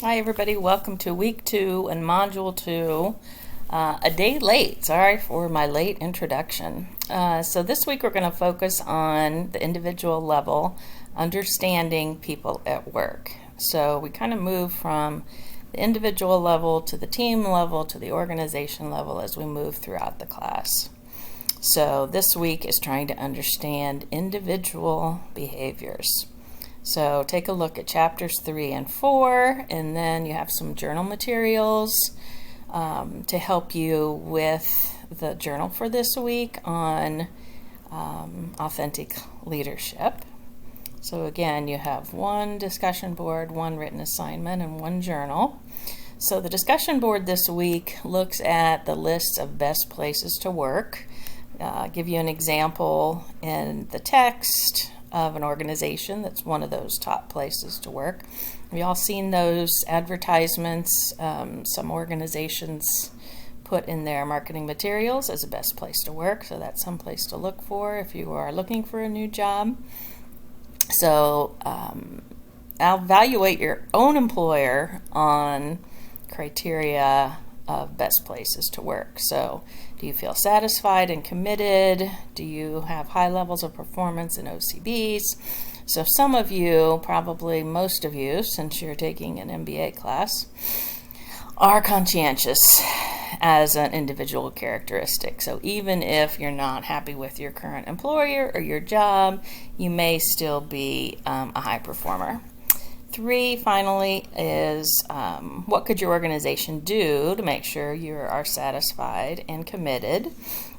Hi everybody, welcome to week 2 and module 2. A day late, sorry for my late introduction. So this week we're going to focus on the individual level, understanding people at work. So we kind of move from the individual level to the team level to the organization level as we move throughout the class. So this week is trying to understand individual behaviors. So take a look at chapters 3 and 4, and then you have some journal materials to help you with the journal for this week on authentic leadership. So again, you have one discussion board, one written assignment, and one journal. So the discussion board this week looks at the lists of best places to work. Give you an example in the text of an organization that's one of those top places to work. We all seen those advertisements. Some organizations put in their marketing materials as a best place to work, so that's some place to look for if you are looking for a new job. So evaluate your own employer on criteria of best places to work. So do you feel satisfied and committed? Do you have high levels of performance in OCBs? So some of you, probably most of you, since you're taking an MBA class, are conscientious as an individual characteristic. So even if you're not happy with your current employer or your job, you may still be a high performer. 3, finally, is what could your organization do to make sure you are satisfied and committed?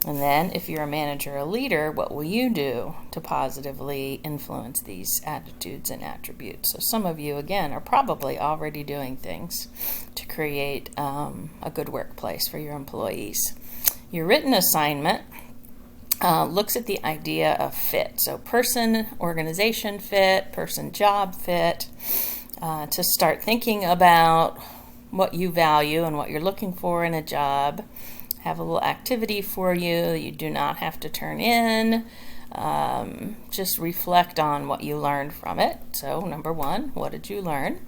And then if you're a manager or a leader, what will you do to positively influence these attitudes and attributes? So some of you, again, are probably already doing things to create a good workplace for your employees. Your written assignment looks at the idea of fit. So person-organization fit, person-job fit, to start thinking about what you value and what you're looking for in a job. Have a little activity for you that you do not have to turn in. Just reflect on what you learned from it. So number 1, what did you learn?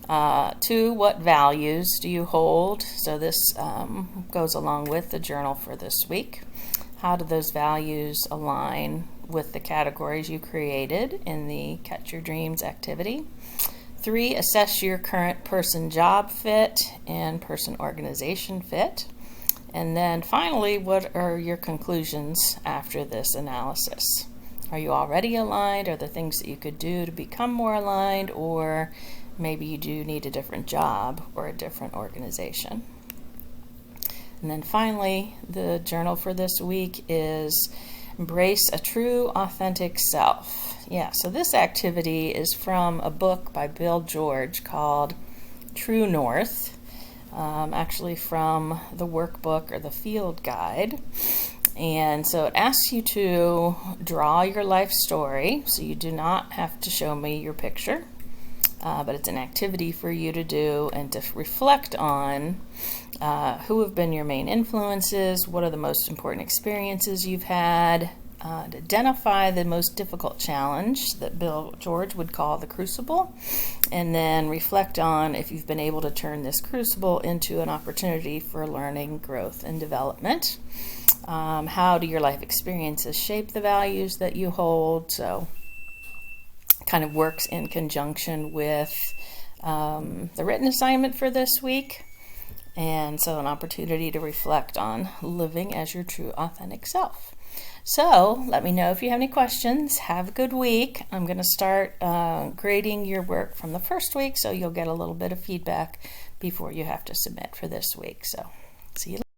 2, what values do you hold? So this goes along with the journal for this week. How do those values align with the categories you created in the Catch Your Dreams activity? 3, assess your current person-job fit and person-organization fit. And then finally, what are your conclusions after this analysis? Are you already aligned? Are there things that you could do to become more aligned? Or maybe you do need a different job or a different organization? And then finally, the journal for this week is Embrace a True Authentic Self. Yeah, so this activity is from a book by Bill George called True North, actually from the workbook or the field guide. And so it asks you to draw your life story, so you do not have to show me your picture. But it's an activity for you to do and to reflect on who have been your main influences, what are the most important experiences you've had, to identify the most difficult challenge that Bill George would call the crucible, and then reflect on if you've been able to turn this crucible into an opportunity for learning, growth, and development. How do your life experiences shape the values that you hold? So kind of works in conjunction with the written assignment for this week, and so an opportunity to reflect on living as your true authentic self. So let me know if you have any questions. Have a good week. I'm going to start grading your work from the first week, so you'll get a little bit of feedback before you have to submit for this week. So see you later.